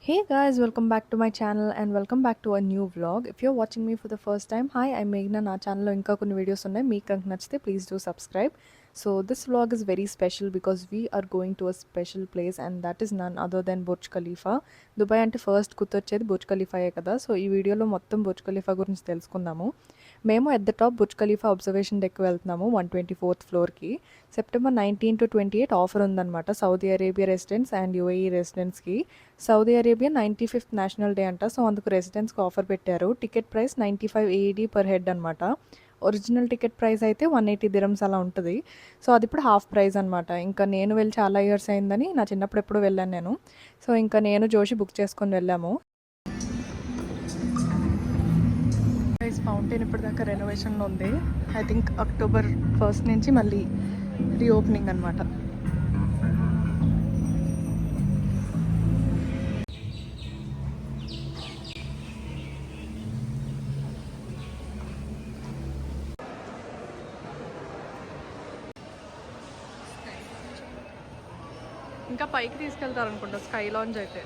Hey guys, welcome back to my channel and welcome back to a new vlog. If you're watching me for the first time, hi, I'm Meghna. నా ఛానల్లో ఇంకా కొన్ని videos ఉన్నాయి. మీకు కనుక నచ్చితే please do subscribe. So this vlog is very special because we are going to a special place and that is none other than Burj Khalifa. Dubai అంటే first గుర్తొచ్చేది బుర్జ్ ఖలీఫాయే కదా. సో ఈ వీడియోలో మొత్తం బుర్జ్ ఖలీఫా గురించి తెలుసుకుందాము. మేము at the top Burj Khalifa observation deck వెళ్తున్నాము 124th ఫ్లోర్కి. సెప్టెంబర్ 19 to 28 ఆఫర్ ఉందన్నమాట Saudi Arabia residents and UAE రెసిడెంట్స్కి. Saudi Arabia 95th national day అంట. సో అందుకు రెసిడెంట్స్కి ఆఫర్ పెట్టారు. Ticket price 95 AED per head అనమాట. ఒరిజినల్ టికెట్ ప్రైస్ అయితే 180 dirhams అలా ఉంటుంది. సో అది ఇప్పుడు హాఫ్ ప్రైస్ అనమాట. ఇంకా నేను వెళ్ళి చాలా ఇయర్స్ అయిందని, నా చిన్నప్పుడు ఎప్పుడు వెళ్ళాను నేను. సో ఇంకా నేను జోషి బుక్ చేసుకొని వెళ్ళాము. ఫౌంటైన్ ఇప్పటిదాకా రెనోవేషన్లో ఉంది. ఐ థింక్ October 1st నుంచి మళ్ళీ రీఓపెనింగ్ అనమాట. ఇంకా పైకి తీసుకెళ్తారు అనుకుంటా స్కై లాంజ్ అయితే.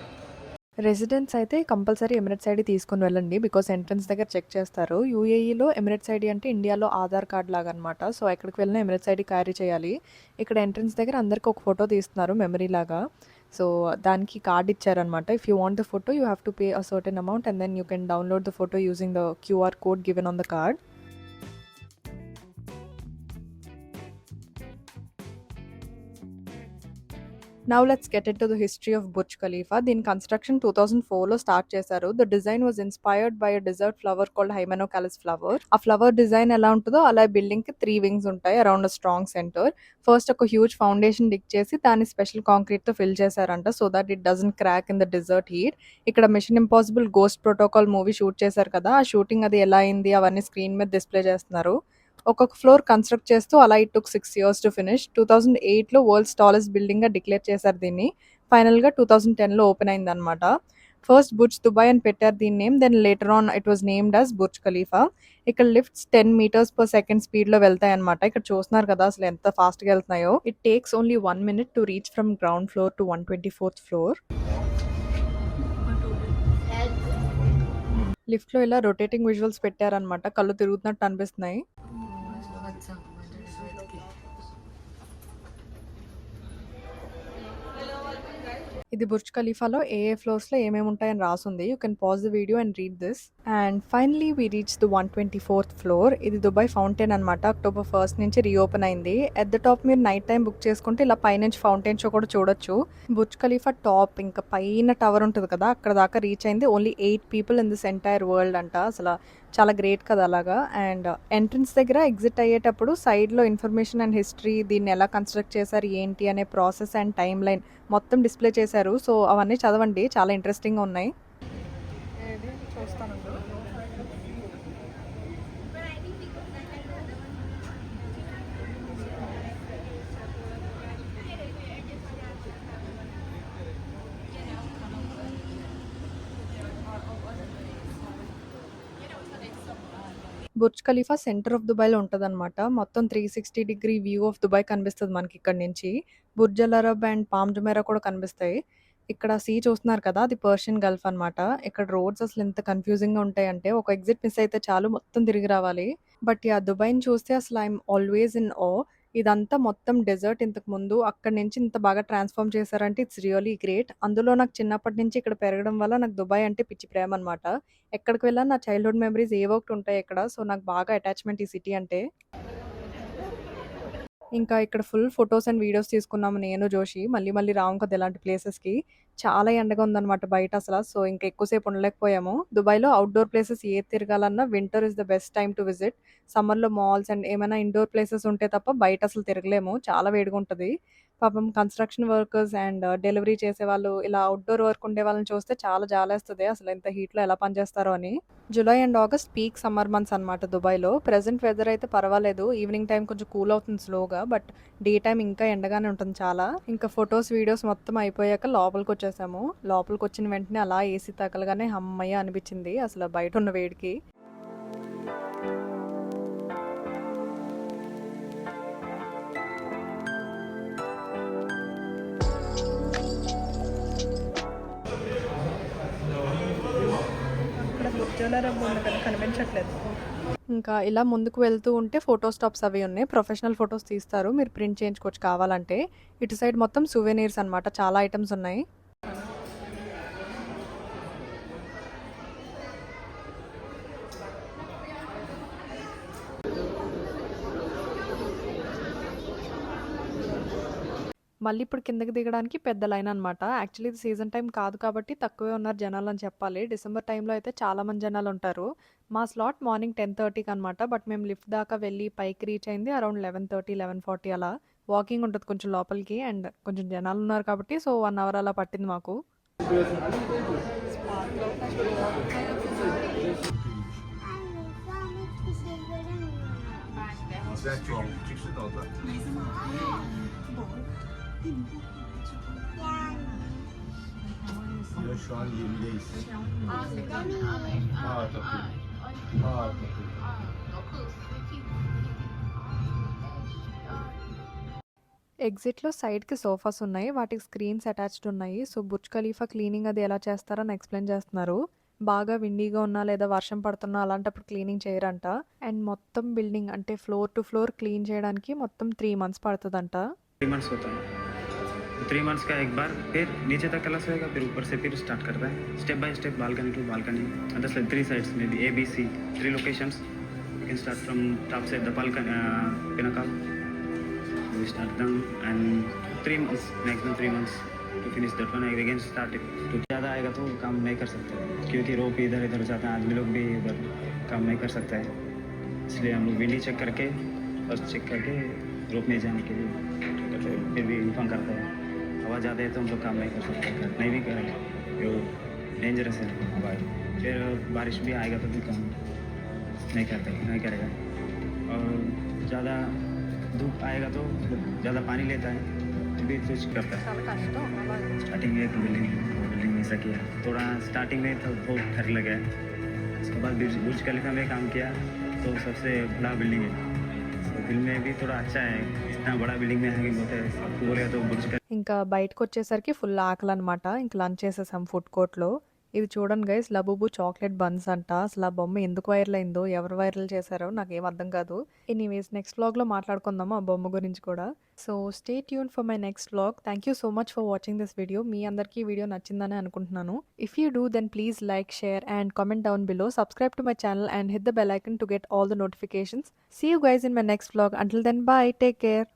రెసిడెంట్స్ అయితే కంపల్సరీ ఎమిరేట్స్ ఐడి తీసుకుని వెళ్ళండి బికాస్ ఎంట్రన్స్ దగ్గర చెక్ చేస్తారు. యూఏఈలో ఎమిరేట్స్ ఐడి అంటే ఇండియాలో ఆధార్ కార్డ్ లాగా అనమాట. సో ఎక్కడికి వెళ్ళినా ఎమిరేట్స్ ఐడి క్యారీ చేయాలి. ఇక్కడ ఎంట్రన్స్ దగ్గర అందరికి ఒక ఫోటో తీస్తున్నారు మెమరీ లాగా. సో దానికి కార్డ్ ఇచ్చారనమాట. If you want the photo you have to pay a certain amount and then you can download the photo using the QR code given on the card. Now let's get into the history of Burj Khalifa. దీని construction 2004లో start చేశారు. The design was inspired by a desert flower called hymenocallis flower. ఆ flower design ఎలా ఉంటుందో అలా building కి 3 wings ఉంటాయి around a strong centre. First ఒక హ్యూజ్ ఫౌండేషన్ డిక్ చేసి దాన్ని స్పెషల్ కాంక్రీట్ తో ఫిల్ చేశారంట so that it doesn't crack in the desert heat. ఇక్కడ mission impossible ghost protocol movie shoot చేశారు కదా, ఆ షూటింగ్ అది ఎలా అయింది అవన్నీ స్క్రీన్ మీద డిస్ప్లే చేస్తున్నారు. ఒక్కొక్క ఫ్లోర్ కన్స్ట్రక్ట్ చేస్తూ అలా it took 6 years to finish. 2008లో వరల్డ్స్ టాలెస్ట్ బిల్డింగ్ గా డిక్లేర్ చేశారు దీన్ని. ఫైనల్ గా 2010లో ఓపెన్ అయింది అనమాట. ఫస్ట్ బుర్జ్ దుబాయ్ అని పెట్టారు దీని name. Then later on it was named as Burj Khalifa. ఇక్కడ lifts 10 meters per second speed లో వెళ్తాయి అనమాట. ఇక్కడ చూస్తున్నారు కదా అసలు ఎంత ఫాస్ట్ గా వెళ్తున్నాయో. It takes only 1 minute to reach from ground floor to 124th floor. Lift లో ఇలా రొటేటింగ్ విజువల్స్ పెట్టారనమాట, కళ్ళు తిరుగుతున్నట్టు అనిపిస్తున్నాయి. ఇది బుర్జ్ ఖలీఫాలో ఏ ఫ్లోర్స్ లో ఏమేమి ఉంటాయని రాసుంది. You can pause the video and read this. And finally we reach the 124th floor. ఇది దుబాయ్ ఫౌంటైన్ అనమాట. October 1st నుంచి రీఓపెన్ అయింది. ఎట్ ద టాప్ మీరు నైట్ టైం బుక్ చేసుకుంటే ఇలా పైనుంచి ఫౌంటైన్ షో కూడా చూడొచ్చు. బుర్జ్ ఖలీఫా టాప్ ఇంకా పైన టవర్ ఉంటుంది కదా, అక్కడ దాకా రీచ్ అయింది only 8 people in this entire world అంట. అసలు చాలా గ్రేట్ కదా అలాగా. అండ్ ఎంట్రన్స్ దగ్గర ఎగ్జిట్ అయ్యేటప్పుడు సైడ్లో ఇన్ఫర్మేషన్ అండ్ హిస్టరీ, దీన్ని ఎలా కన్స్ట్రక్ట్ చేశారు ఏంటి అనే ప్రాసెస్ అండ్ టైమ్ లైన్ మొత్తం డిస్ప్లే చేశారు. సో అవన్నీ చదవండి, చాలా ఇంట్రెస్టింగ్గా ఉన్నాయి. బుర్జ్ ఖలీఫా సెంటర్ ఆఫ్ దుబాయ్లో ఉంటుంది అనమాట. మొత్తం 360 degree వ్యూ ఆఫ్ దుబాయ్ కనిపిస్తుంది మనకి ఇక్కడ నుంచి. Burj Al Arab and Palm Jumeirah కూడా కనిపిస్తాయి. ఇక్కడ సీ చూస్తున్నారు కదా, అది పర్షియన్ గల్ఫ్ అనమాట. ఇక్కడ రోడ్స్ అసలు ఎంత కన్ఫ్యూజింగ్ గా ఉంటాయంటే ఒక ఎగ్జిట్ మిస్ అయితే చాలు మొత్తం తిరిగి రావాలి. బట్ యా దుబాయ్ని చూస్తే అసలు ఐఎమ్ ఆల్వేస్ ఇన్ ఓ. ఇదంతా మొత్తం డెజర్ట్ ఇంతకు ముందు, అక్కడ నుంచి ఇంత బాగా ట్రాన్స్ఫార్మ్ చేశారంటే ఇట్స్ రియలీ గ్రేట్. అందులో నాకు చిన్నప్పటి నుంచి ఇక్కడ పెరగడం వల్ల నాకు దుబాయ్ అంటే పిచ్చి ప్రేమ అనమాట. ఎక్కడికి వెళ్ళినా నా చైల్డ్హుడ్ మెమరీస్ ఏవో ఒకటి ఉంటాయి ఇక్కడ. సో నాకు బాగా అటాచ్మెంట్ ఈ సిటీ అంటే. ఇంకా ఇక్కడ ఫుల్ ఫొటోస్ అండ్ వీడియోస్ తీసుకున్నాము నేను జోషి. మళ్ళీ మళ్ళీ రాము కదా ఇలాంటి ప్లేసెస్కి. చాలా ఎండగా ఉందన్నమాట బయట అసలు. సో ఇంకా ఎక్కువసేపు ఉండలేకపోయాము. దుబాయ్లో అవుట్డోర్ ప్లేసెస్ ఏది తిరగాలన్నా winter is the best time to visit. సమ్మర్లో మాల్స్ అండ్ ఏమైనా ఇండోర్ ప్లేసెస్ ఉంటే తప్ప బయట అసలు తిరగలేము, చాలా వేడిగా ఉంటుంది. పాపం కన్స్ట్రక్షన్ వర్కర్స్ అండ్ డెలివరీ చేసే వాళ్ళు, ఇలా అవుట్డోర్ వర్క్ ఉండే వాళ్ళని చూస్తే చాలా జాలేస్తుంది అసలు ఎంత హీట్లో ఎలా పనిచేస్తారో అని. July and August peak summer months అనమాట దుబాయ్లో. ప్రెజెంట్ వెదర్ అయితే పర్వాలేదు, ఈవినింగ్ టైం కొంచెం కూల్ అవుతుంది స్లోగా, బట్ డే టైం ఇంకా ఎండగానే ఉంటుంది చాలా. ఇంకా ఫొటోస్ వీడియోస్ మొత్తం అయిపోయాక లోపలికి వచ్చేసాము. లోపలికి వచ్చిన వెంటనే అలా ఏసీ తగలగానే అమ్మయ్య అనిపించింది అసలు బయట ఉన్న వేడికి. జ్యువెలరీ ఉంది కానీ కనిపించట్లేదు. ఇంకా ఇలా ముందుకు వెళ్తూ ఉంటే ఫోటో స్టాప్స్ అవి ఉన్నాయి. ప్రొఫెషనల్ ఫోటోస్ తీస్తారు. మీరు ప్రింట్ చేయించుకోవచ్చు కావాలంటే. ఇటు సైడ్ మొత్తం సువెనీర్స్ అనమాట. చాలా ఐటమ్స్ ఉన్నాయి. మళ్ళీ ఇప్పుడు కిందకి దిగడానికి పెద్ద లైన్ అనమాట. యాక్చువల్లీ ఇది సీజన్ టైం కాదు కాబట్టి తక్కువే ఉన్నారు జనాలు అని చెప్పాలి. డిసెంబర్ టైంలో అయితే చాలా మంది జనాలు ఉంటారు. మా స్లాట్ మార్నింగ్ 10:30కి అనమాట. బట్ మేము లిఫ్ట్ దాకా వెళ్ళి పైకి రీచ్ అయింది అరౌండ్ 11:30, 11:40 అలా. వాకింగ్ ఉంటుంది కొంచెం లోపలికి అండ్ కొంచెం జనాలు ఉన్నారు కాబట్టి సో 1 అవర్ అలా పట్టింది మాకు. Yo şu an 20'deyiz. Tabii. ఎగ్జిట్‌లో సైడ్‌కి సోఫాస్ ఉన్నాయి. వాటికి స్క్రీన్స్ అటాచ్డ్ ఉన్నాయి. సో బుర్జ్ ఖలీఫా క్లీనింగ్ అది ఎలా చేస్తారని ఎక్స్‌ప్లెయిన్ చేస్తున్నారు. బాగా విండీగా ఉన్నా లేదా వర్షం పడుతున్నా అలాంటప్పుడు క్లీనింగ్ చేయరంట. అండ్ మొత్తం బిల్డింగ్ అంటే ఫ్లోర్ టు ఫ్లోర్ క్లీన్ చేయడానికి మొత్తం 3 మంత్స్ పడుతదంట. 3 मंथ्स होता है. 3 मंथ्स का एक बार फिर नीचे तक क्लास रहेगा, फिर ऊपर से फिर स्टार्ट करता है step by step, balcony to balcony. And that's like 3 sides, maybe A, B, C, 3 locations. You can start from top side, the balcony, pinnacle. We start them and 3 months, maximum 3 months to finish that one. Again start it. तो ज़्यादा आएगा तो काम नहीं कर सकते क्योंकि रोप इधर इधर जाता है, आदमी लोग भी इधर काम नहीं कर सकता है. इसलिए हम लोग विंडी चेक करके फर्स्ट चेक करके रोप में जाने के लिए फिर भी इन्फॉर्म करते हैं. हवा ज़्यादा है तो हम लोग काम नहीं कर सकते, नहीं भी करेंगे, वो डेंजरस है हवा. फिर बारिश भी आएगा तो भी काम नहीं करेगा. और ज़्यादा धूप आएगा तो ज़्यादा पानी लेता है तो भी कुछ करता है. చాలా కష్టం అలా. स्टार्टिंग में एक बिल्डिंग में ऐसा किया, थोड़ा स्टार्टिंग में तो बहुत डर लगा. उसके बाद बुर्ज खलीफा में काम किया तो सबसे बड़ा बिल्डिंग है. तो दिल में भी थोड़ा अच्छा है, इतना बड़ा बिल्डिंग में आगे बहुत है सबको बोलेगा तो बुर्ज ఇంకా బయటకొచ్చేసరికి ఫుల్ ఆకలనమాట. ఇంక లంచ్ చేసేసాం ఫుడ్ కోర్ట్‌లో. ఇది చూడండి గైస్, లబూబు చాక్లెట్ బన్స్ అంట. అసలు ఆ బొమ్మ ఎందుకు వైరల్ అయిందో, ఎవరు వైరల్ చేశారో నాకేం అర్థం కాదు. ఎనీవేస్ నెక్స్ట్ వ్లాగ్‌లో మాట్లాడుకుందాము ఆ బొమ్మ గురించి కూడా. So stay tune for my next vlog. Thank you so much for watching this video. మీ అందరికీ ఈ వీడియో నచ్చిందని అనుకుంటున్నాను. If you do then please like, share and comment down below. Subscribe to my channel and hit the bell icon to get all the notifications. See you guys in my next vlog. Until then bye, take care.